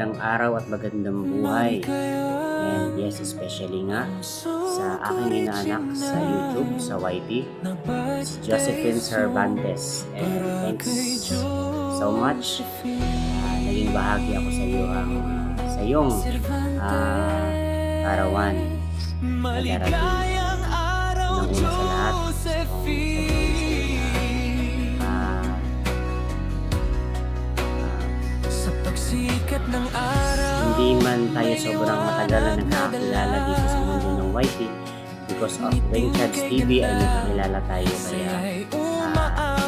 magandang araw at magandang buhay. And yes, especially nga sa aking inaanak sa YouTube, sa YT, si Josephine Cervantes. And thanks so much. Naging bahagi ako sa iyo sa iyong arawan na darating. Unang-una sa lahat, hindi man tayo sobrang matagal na nagkakilala dito sa mundo ng YT, because of Wing Chats TV ay nagkakilala tayo, kaya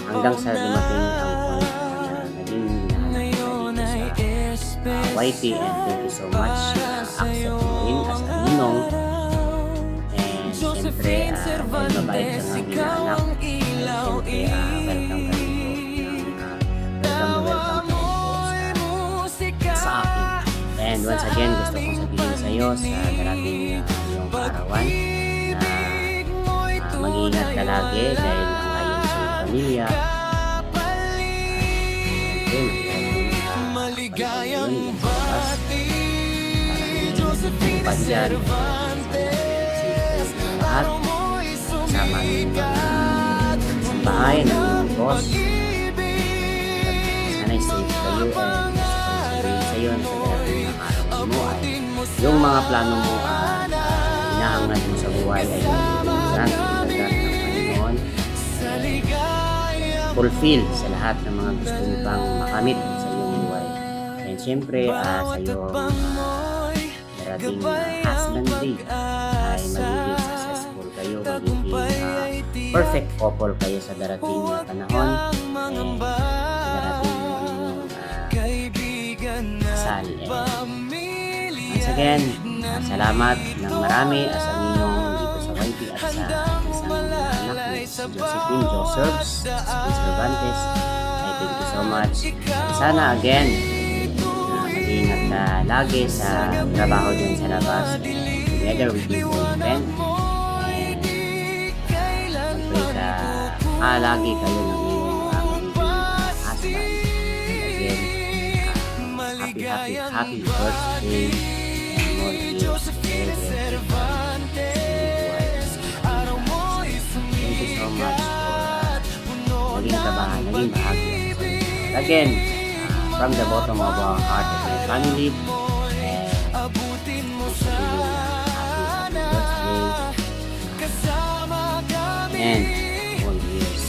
hanggang sa dumating ang point na naging hinahanap dito sa YT. And thank you so much accept mo rin as a ninong. And syempre dahil mabait ka ng inaanak, syempre welcome ka rin po, welcome sa akin. And once again, gusto kong sabihin sa iyo sa darating iyong kaarawan na mag-iingat ka lagi dahil ang layo sa iyong pamilya. Maligayang bati Josephine Cervantes, lahat sama ng bahay ng iyong boss. Sana'y safe kayo, and sa iyo sa darating ng araw mo ay yung mga plano mo at hinahangad mo sa buhay ay magiging ng Panginoon, fulfill sa lahat ng mga gusto mo pang makamit sa iyong buhay. And syempre sa iyong darating husbandry ay magiging successful kayo, magiging perfect couple kayo sa darating na panahon, and sa darating kasal. Once again, salamat ng marami sa ninong dito sa YT at sa isang anak ni Josephine Cervantes. I thank you so much. Sana again mag-iingat ka lagi sa trabaho dyan sa labas, together with your boyfriend, and magpray ka lagi kayo ng iyong husband. Happy birthday and more years. Thank you so much for naging bahagi. Again, from the bottom of our heart of my family, happy birthday and more years.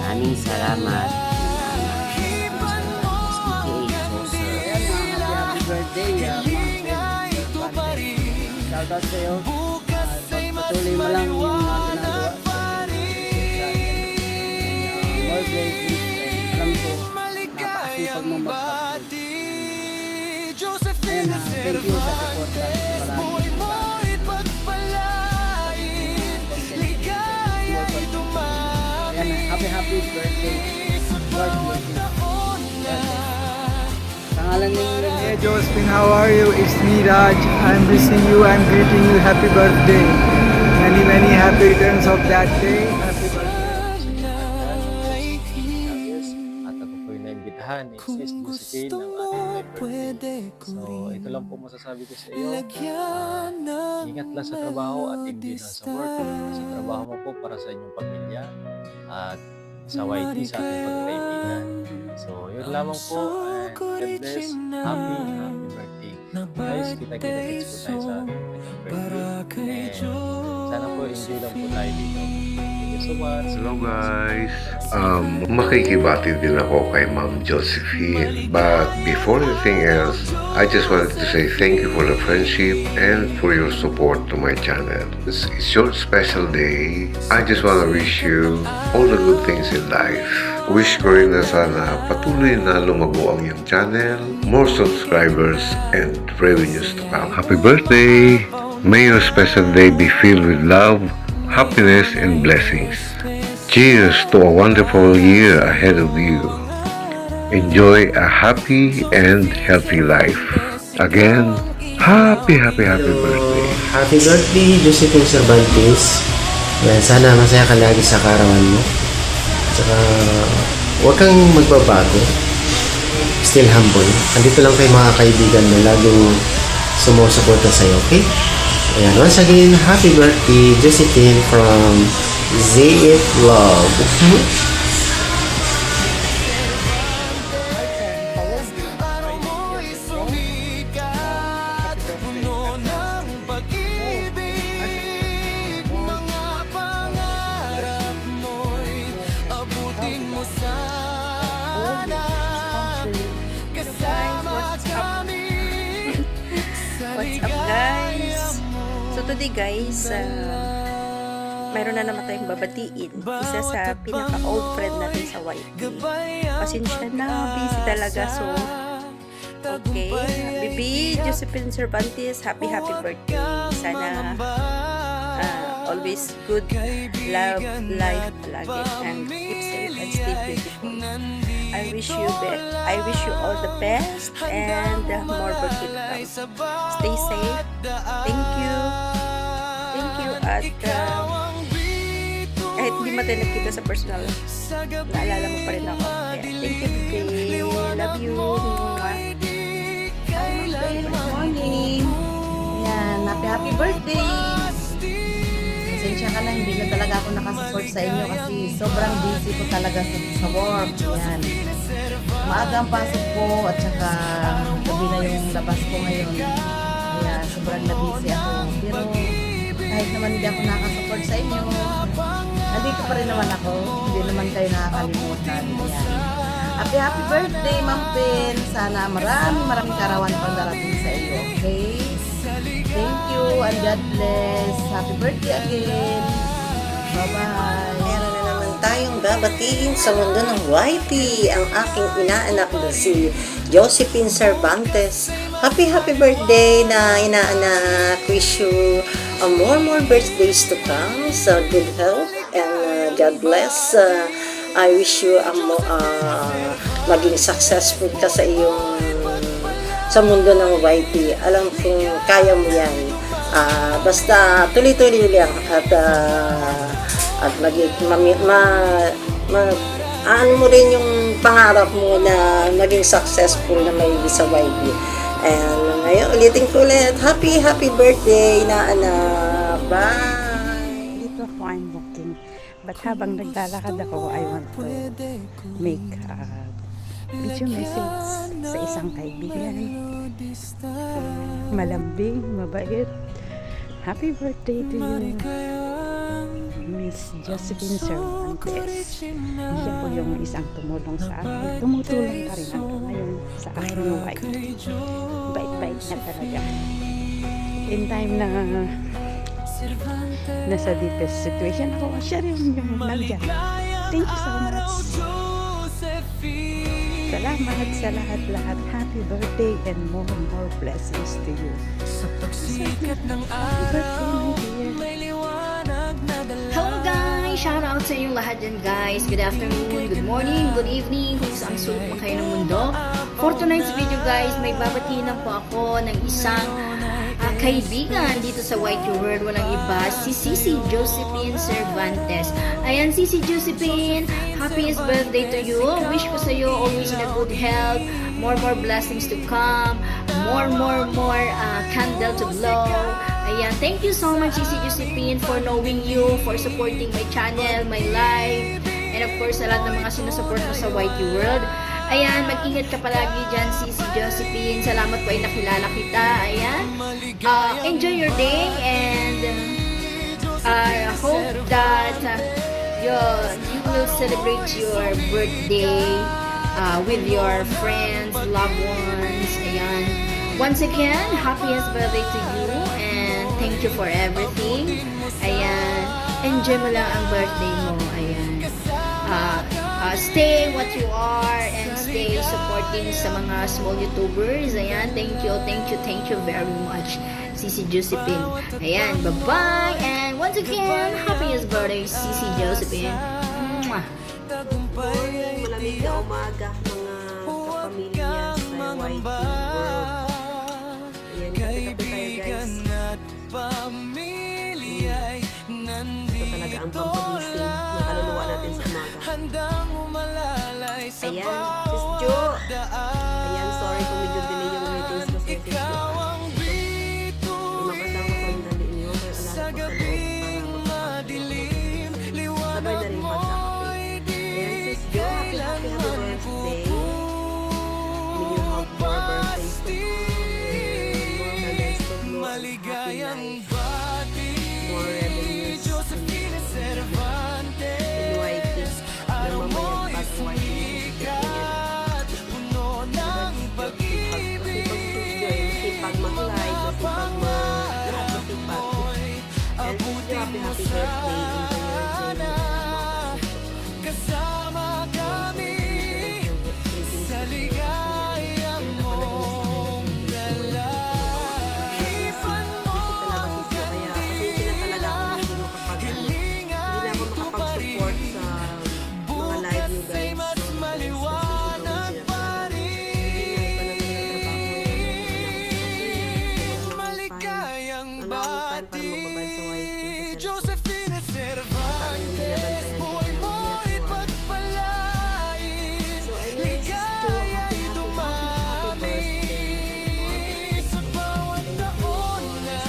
Maraming salamat. Shoutout sa iyo. Patuloy mo lang yung mga ginagawa. More blessings. Alam ko, napakasipag mong mag-upload. Ayun na, thank you sa support. Happy birthday. God bless you. Hey Josephine, how are you? It's me Raj. I'm wishing you and greeting you happy birthday. Many happy returns of that day. Happy birthday. At ako po'y naimbitahan ni Sis Josephine ng ating birthday. So ito lang po masasabi ko sa iyo. Ingat lang sa trabaho at hindi lang sa work. Sa trabaho mo po para sa inyong pamilya at sa YT sa ating pagkaibigan. So yun lamang po. God bless. Happy birthday. Guys, kita-kits po tayo sa birthday. And sana po enjoy lang po tayo dito. Thank you so much. Hello guys. Makikibati din ako kay Ma'am Josephine. But before anything else, I just wanted to say thank you for the friendship and for your support to my channel. It's your special day. I just want to wish you all the good things in life. Wish ko rin na sana patuloy na lumago ang iyong channel, more subscribers, and revenues to come. Happy birthday! May your special day be filled with love, happiness, and blessings. Cheers to a wonderful year ahead of you. Enjoy a happy and healthy life. Again, happy birthday. Happy birthday, Josephine Cervantes. Sana masaya ka lagi sa karawan mo. Tsaka huwag kang magbabago. still humble. Andito lang kayo mga kaibigan na laging sumusuporta sa'yo, okay? Ayan, once again, happy birthday, Josephine from Z-It Love. What's up guys? So today guys, mayroon na naman tayong babatiin. Isa sa pinaka-old friend natin sa YT. Pasensya na, busy talaga. So, okay. Bibi, Josephine Cervantes, happy birthday. Sana always good love, life lagi. And keep safe and stay beautiful. I wish you all the best and more birthday to come. Stay safe. Thank you. At kahit hindi man tayo nagkita sa personal, naalala mo pa rin ako. Kaya, thank you, baby. Love you. Good morning. Ayan, happy birthday. Pasensya ka na, hindi na talaga ako nakasupport sa inyo kasi sobrang busy ko talaga sa work. Ayan. Maaga ang pasok ko at saka gabi na yung labas ko ngayon. Kaya sobrang na-busy ako. Pero kahit naman hindi ako nakasupport sa inyo, nandito pa rin naman ako. Hindi naman kayo nakakalimutan. Ayan. Happy birthday, Ma'am Pen. Sana maraming karawan pang darating sa iyo. Okay? Thank you and God bless. Happy birthday again. Bye-bye. Meron na naman tayong babatiin sa mundo ng YT, ang aking inaanak na si Josephine Cervantes. Happy birthday na inaanak. Wish you more birthdays to come. So good health and God bless. I wish you maging successful ka sa iyong sa mundo ng YT. Alam kong kaya mo yan. Basta tuloy-tuloy lang at ano mo rin yung pangarap mo na maging successful na may sa YT. And ngayon, ulitin ko ulit. Happy birthday na anak. Bye! Dito ako I'm walking. But habang naglalakad ako, I want to make a video message sa isang kaibigan. Malambing, mabait. Happy birthday to you, Miss Josephine Cervantes. Siya po yung isang tumulong sa akin. Tumutulong pa rin hanggang ngayon sa aking wife. Bait-bait niya talaga. In time na nasa deepest situation ako, siya rin yung nandyan. Thank you so much. Salamat sa lahat-lahat. Happy birthday and more blessings to you. Happy birthday, my dear. Hello guys! Shout out sa inyong lahat dyan guys. Good afternoon, good morning, good evening, kung saan sulok man kayo ng mundo. For tonight's video guys, may babatiin lang po ako ng isang kaibigan dito sa YT World. Walang iba, si Sisi Josephine Cervantes. Ayan, Sisi Josephine, happiest birthday to you. Wish ko sa iyo always in a good health, more blessings to come, more candle to blow. Ayan, thank you so much Sisi Josephine for knowing you, for supporting my channel, my life, and of course sa lahat ng mga sinusupport mo sa YT World. Ayan, mag-ingat ka palagi dyan, Sisi Josephine. Salamat po ay nakilala kita. Ayan. Enjoy your day and I hope that you will celebrate your birthday with your friends, loved ones. Ayan. Once again, happiest birthday to you and thank you for everything. Ayan. Enjoy mo lang ang birthday mo. Ayan. Stay what you are and stay supporting sa mga small YouTubers. Ayan, thank you very much, Sisi Josephine. Ayan, bye-bye! And once again, happiest birthday, Sisi Josephine. Mwah! Malamig na umaga mga kapamilya sa YT World. Ayan, kapit tayo guys. Ito talaga ang pampagising na kaluluwa natin sa umaga. Ayan, Sis Jo. Ayan, sorry kung medyo delay yung meetings ko sa Sis Jo. Lumabas lang ako sandali niyo. Kaya alam ko sa loob para sabay na rin pagkakape. Ayan, Sis Jo. Happy birthday. May you have more birthdays to come. More memories to blow. Happy life. More revenues. NYT. Na mamaya pag-YT. Masipag mag-live, masipag lahat masipag. And Sis Jo, happy birthday. Enjoy your day. Kasama kami sa ligayang mong dalahipan mo kalinga ito pa rin bukas mas maliwanag pa rin maligayang bati Josephine Cervantes buhay mo'y pagpalain ligaya'y dumami sa bawat taon na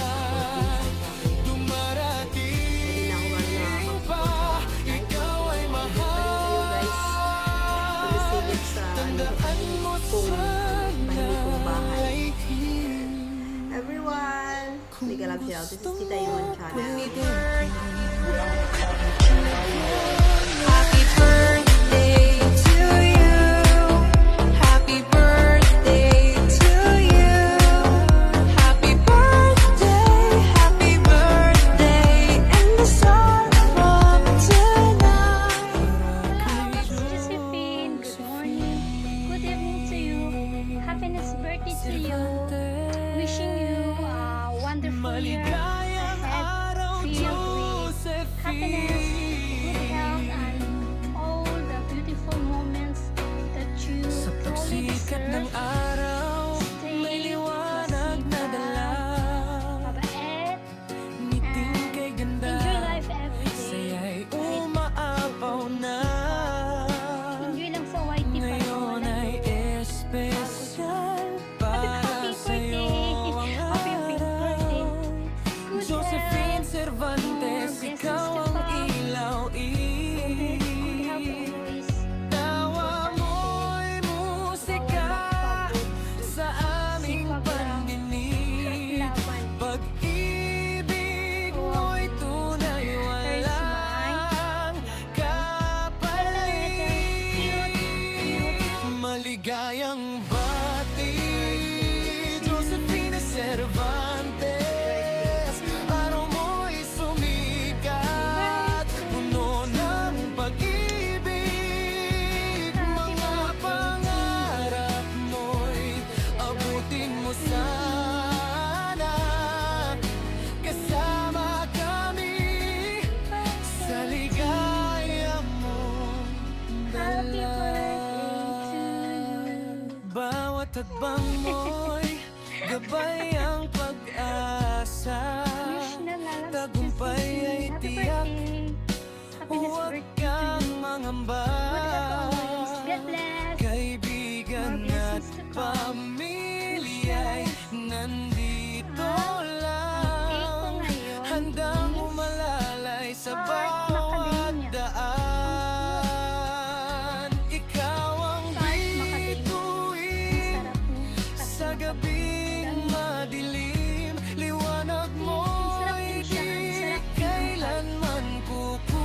dumarating pa ikaw ay mahal tandaan mo sana Everyone, Liga Love Shout. This is Tita Iwan Channel. Happy birthday to you. Happy birthday to you. Happy birthday, and the sun from tonight. Miss Josephine, good morning. Good evening to you. Happiness birthday to you. Wishing you a wonderful year ahead, filled with happiness, good health, and all the beautiful moments that you truly deserve. Stay mabait, and enjoy life every day. Umaapaw na Enjoy lang sa YT pa ngayon ay espesyal para sa'yo ang Happy birthday. Good Josephine health. Cervantes, ikaw ang ilaw-ilaw. Tawa mo'y musika sa aming pandinig. Pag-ibig mo'y tunay, walang kapalit. Maligayang bati, Josephine Cervantes. Araw mo'y sumikat, puno ng pag-ibig. Mga pangarap mo'y abutin mo sana. Kasama kami sa ligaya mong Happy dala. birthday to you. Bawat hakbang mo'y gabay ang pag-asa. Wish na lang Tagumpay ay Happy tiyak, birthday. Happiness huwag birthday to kang you. mangamba. Good health always. God bless. Kaibigan More at blessings to come. pamilya'y nandito Birthday ko lang. ngayon Handang is umalalay sa Heart bawat Macadamia. daan. Ikaw ang Heart Macadamia. bituin Sarap niya. sa gabing madilim. Liwanag mo'y Sarap din siya. di Sarap din. kailanman kukupas.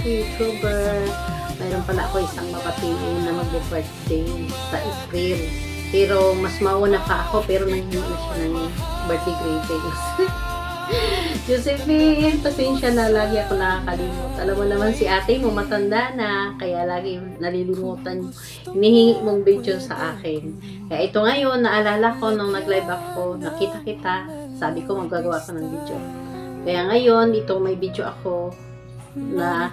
YouTuber. Mayroon pala ako isang mapatingin na mag-birthday sa April. Pero mas mauna pa ako, pero nanghingi na siya ng birthday greetings. Josephine, pasensya na, lagi ako nakakalimut. Alam mo naman si ate mo matanda na, kaya lagi nalilimutan hinihingi mong video sa akin. Kaya ito ngayon, naalala ko nung nag-live ako, nakita kita, sabi ko magagawa ko ng video. Kaya ngayon, ito may video ako na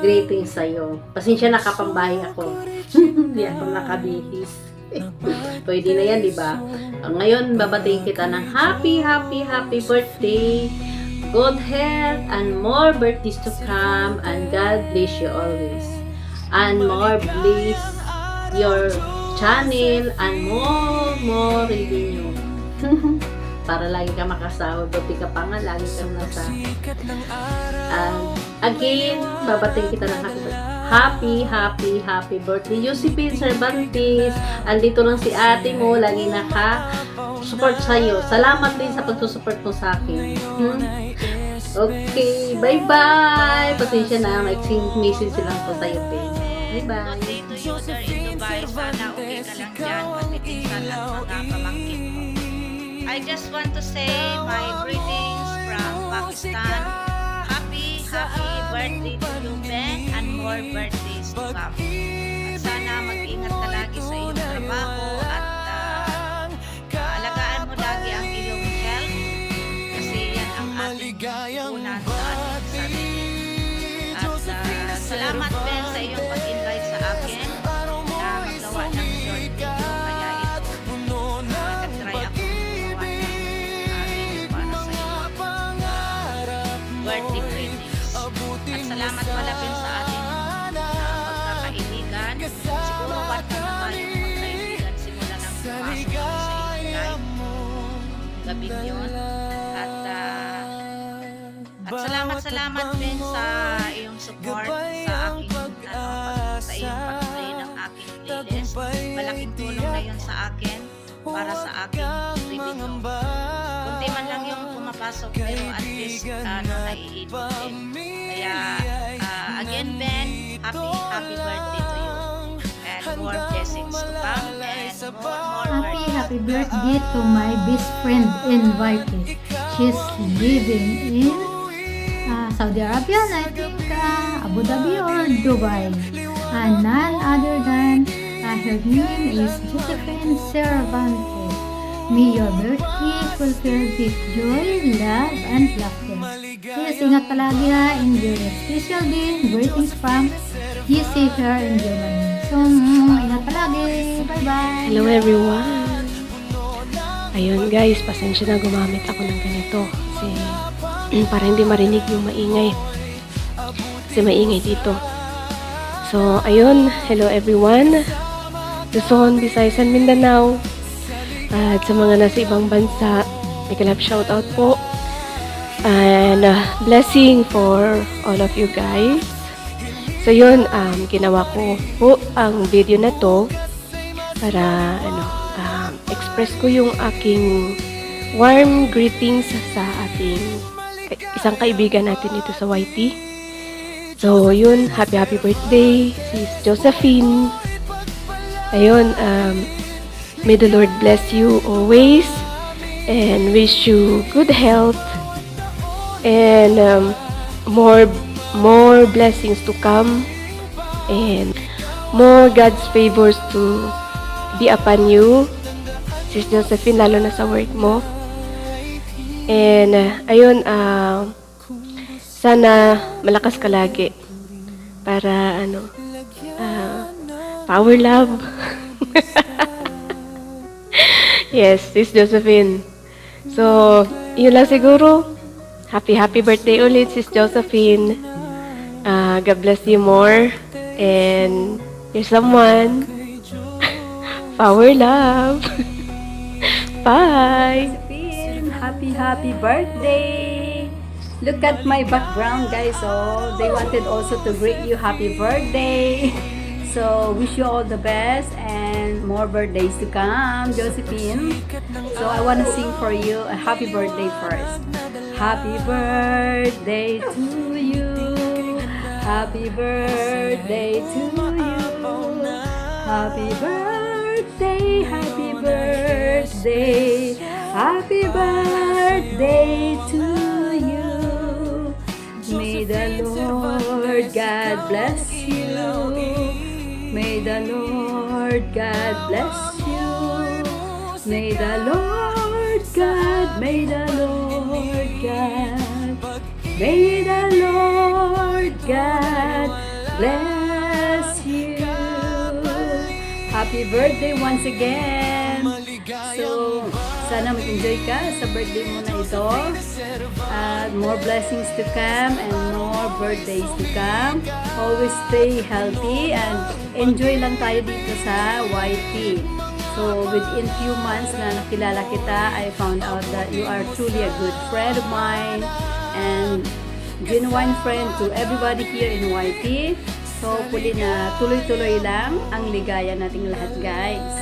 greeting sa'yo. Pasensya na, kapambahay ako. Hindi ako nakabihis. Pwede na yan, di ba? Ngayon, babatiin kita ng happy birthday, good health, and more birthdays to come, and God bless you always. And more bless your channel, and more revenue. Para lagi ka makasawa, buti ka pa nga, lagi kang nasa. Again, babatiin kita ng happy birthday, Josephine Cervantes. Andito lang si ate mo, lagi naka-support sa'yo. Salamat din sa pagsusupport mo sa akin. Okay, bye-bye! Pasensya na, maiksing message lang po sa'yo, Ben. Bye-bye! Good day to you there in Dubai. Sana okay ka lang dyan. Pagpitinsan at mga pamangkin mo. I just want to say my greetings from Pakistan. Happy birthday to you, Ben, and more birthdays to come. At sana mag-ingat ka lagi sa iyong trabaho at alagaan mo lagi ang iyong health kasi yan ang ating unan sa ating sarili. At salamat, Ben, sa iyong pag-invite sa akin na magawa ng short video. Kaya ito, nag-try ako gumawa ng video para sa iyong birthday greetings. At salamat pala din sa ating magkakaibigan. Siguro ba't na tayo magkakaibigan simula ng pasok kami sa iyong live gabing yun. At salamat din sa iyong support sa aking sa iyong pag-play ng aking playlist. Malaking tulong na yun sa akin para sa aking review. Kunti man lang yung pumapasok pero at least naiibig din. Kaya again, Ben, happy birthday to you and more blessings to come and more Happy birthday to my best friend in Vaiti. She's living in Saudi Arabia, and I think Abu Dhabi or Dubai. And none other than her name is Josephine Cervantes. May your birthday fulfilled with joy, love, and laughter. Please ingat palagi ha in your special day. Greetings from GC here in Germany. So, ingat palagi. Bye-bye. Hello everyone! Ayun guys, pasensya na gumamit ako ng ganito kasi para hindi marinig yung maingay. Kasi maingay dito. So, ayun, hello everyone! Luzon, Visayas, and Mindanao. At sa mga nasa ibang bansa, may kalap shoutout po. And blessing for all of you guys. So yun, ginawa ko po ang video na to para express ko yung aking warm greetings sa ating isang kaibigan natin dito sa YT. So yun, happy birthday sis Josephine. Ayun, may the Lord bless you always and wish you good health and more blessings to come and more God's favors to be upon you, Sis Josephine, lalo na sa work mo. And ayun, sana malakas ka lagi para power love. Yes, Sis Josephine. So, yun lang siguro. Happy birthday ulit, Sis Josephine. God bless you more. And here's someone. Power love. Bye. Happy birthday. Look at my background, guys. So, they wanted also to greet you happy birthday. So, wish you all the best and more birthdays to come, Josephine. So, I want to sing for you a happy birthday first. Happy birthday to you. Happy birthday to you. Happy birthday, happy birthday. Happy birthday to you. May the Lord God bless you. May the Lord God bless you. May the Lord God, may the Lord God, may the Lord God bless you. Happy birthday once again. So, sana mag-enjoy ka sa birthday mo na ito. At more blessings to come and more birthdays to come. Always stay healthy and enjoy lang tayo dito sa YT. So, within few months na nakilala kita, I found out that you are truly a good friend of mine and genuine friend to everybody here in YT. So, hopefully na tuloy-tuloy lang ang ligaya nating lahat, guys.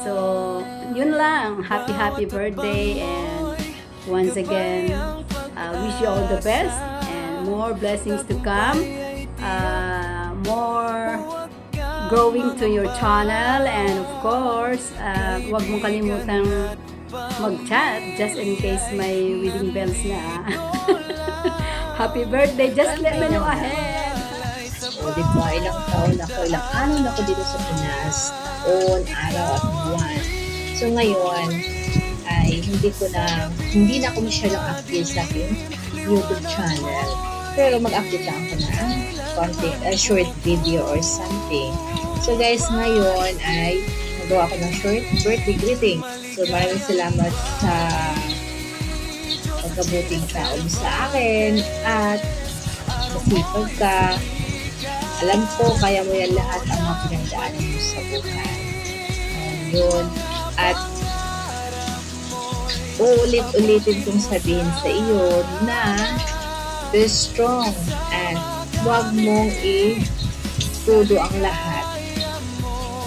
So, yun lang. Happy birthday and once again, wish you all the best and more blessings to come. More growing to your channel and of course, huwag mong kalimutang mag-chat just in case may wedding bells na. Happy birthday! Just let me know ahead! O, di ba, ilang taon ako, ilang araw na ako dito sa Pinas, taon, araw at buwan. So ngayon, ay hindi na ako masyadong active sa aking YouTube channel. Pero mag-update lang ako na konting, short video or something. So guys, ngayon ay nagawa ko ng short birthday greeting. So maraming salamat sa pagkabuting tao sa akin at masipag ka. Alam ko, kaya mo yan lahat ang mga pinagdaanan mo sa buhay. Yun. At uulit-ulitin kong sabihin sa iyo na be strong and huwag mong i-todo ang lahat.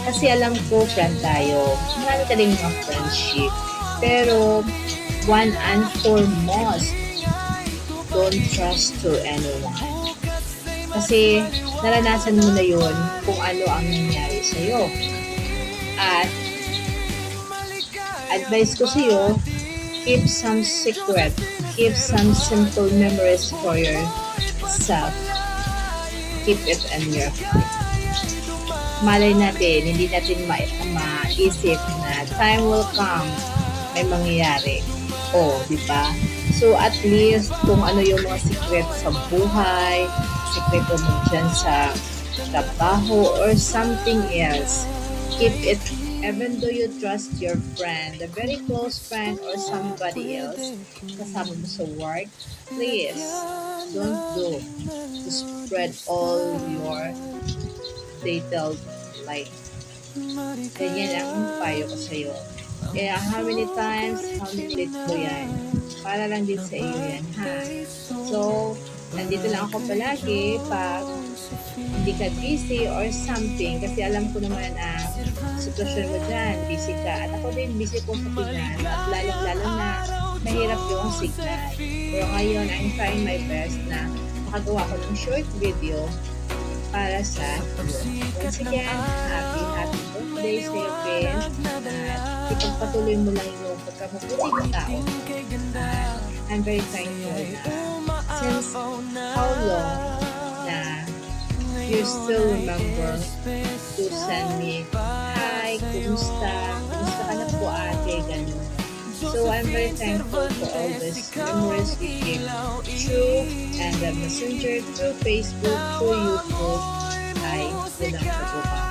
Kasi alam ko, friend tayo. Marami ka rin mga friendship. Pero, one and foremost, don't trust to anyone. Kasi naranasan mo na yun kung ano ang nangyari sa'yo. At advice ko sa'yo, keep some secret, keep some simple memories for yourself. Keep it in your heart. Malay natin, hindi natin maisip na time will come, may mangyayari. Di ba? So at least kung ano yung mga secret sa buhay, sekreto mo dyan sa trabaho or something else, keep it. Even though you trust your friend, a very close friend or somebody else kasama mo sa work, please don't do to spread all your detailed life. Ganyan ang payo ko sa'yo. Kaya how many times, how many days ko yan? Para lang din sa iyo yan, ha? So, nandito lang ako palagi pag hindi ka busy or something kasi alam ko naman sitwasyon mo dyan, busy ka. At ako din, busy po sa Pinas at lalong-lalo na mahirap yung signal. Pero ngayon, I'm trying my best na makagawa ko ng short video para sa iyo. Once again, happy birthday sa iyo, friend. At ipagpatuloy mo lang yung pagkamabuting tao. I'm very thankful na since how long na you still remember to send me, hi, kumusta ka na po ate, gano'n. So I'm very thankful for all these memories we keep through and the messenger, through Facebook, through YouTube, ay walang pagbuka.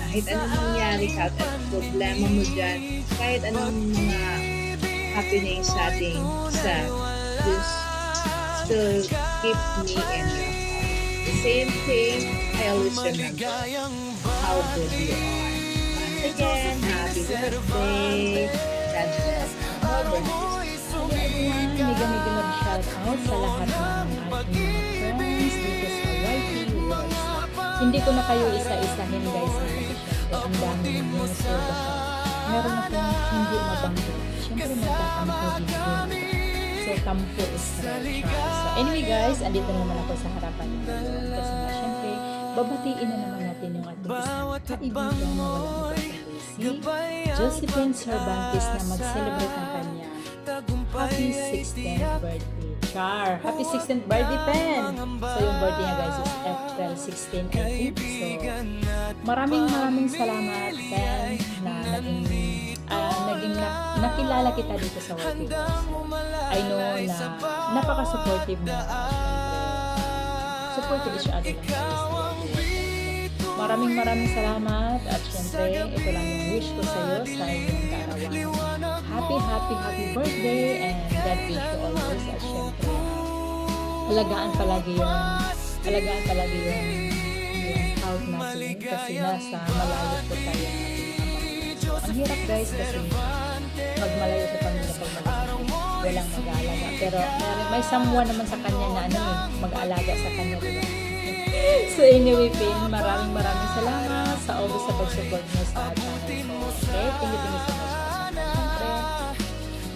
Kahit anong mangyari, kahit anong problema mo dyan, kahit anong mga happening sa ating self, just still keep me in your heart. The same thing, I always remember how good you are. Once again, happy birthday. God bless. More birthdays. Mega love shout out sa lahat ng ating mga friends dito sa YT World. Hindi ko na kayo isa-isahin guys na nag-share. Ang dami ng mga surga. Meron akong hindi mabanggit. Siyempre magkakama ko video. So, tampo is right. So, anyway guys, andito na naman ako sa harapan niyo ngayon. Kasi nga, syempre, babatiin na naman natin yung ating isang kaibigan na walang iba kundi si Josephine Cervantes na mag-celebrate ng kanya happy 16th birthday. Char! Happy 16th birthday, Pen! So, yung birthday niya guys is April 16, I think. So, maraming salamat, Pen, na nakilala kita dito sa YT. I know na napaka-supportive mo. Supportive each other lang guys. Maraming salamat at syempre, ito lang yung wish ko sa iyo sa inyong kaarawan. Happy birthday and God bless you always at syempre. Alagaan palagi yung health natin kasi nasa malayo po tayo. Ang hirap guys kasi pag malayo sa pamilya, pag malayo, walang mag-aalaga. Pero may someone naman sa kanya na mag-aalaga sa kanya, diba? So anyway, Pin, maraming salamat sa always sa pag-support mo sa channel ko. Okay? Thank you so much.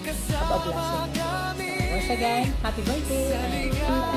Siyempre, have a blessing. So, once again, happy birthday!